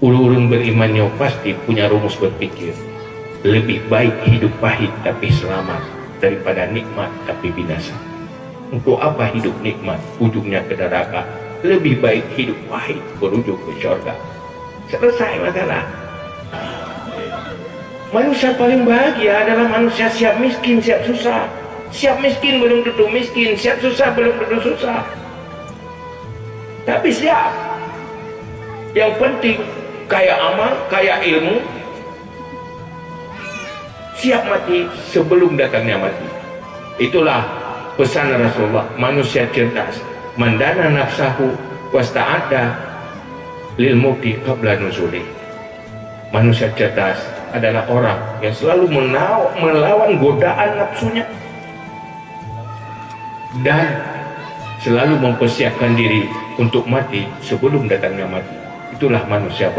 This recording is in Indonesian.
Ulun berimannya pasti punya rumus berpikir. Lebih baik hidup pahit tapi selamat daripada nikmat tapi binasa. Untuk apa hidup nikmat ujungnya ke neraka? Lebih baik hidup pahit berujung ke surga. Selesai masalah. Manusia paling bahagia adalah manusia siap miskin, siap susah. Siap miskin belum tentu miskin, siap susah belum tentu susah. Tapi siap. Yang penting kaya amal, kaya ilmu, siap mati sebelum datangnya mati. Itulah pesan Rasulullah. Manusia cerdas, mandana nafsahu wasta'adda lil mauti qabla nuzuli. Manusia cerdas adalah orang yang selalu melawan godaan nafsunya dan selalu mempersiapkan diri untuk mati sebelum datangnya mati. Itulah manusia bahagia.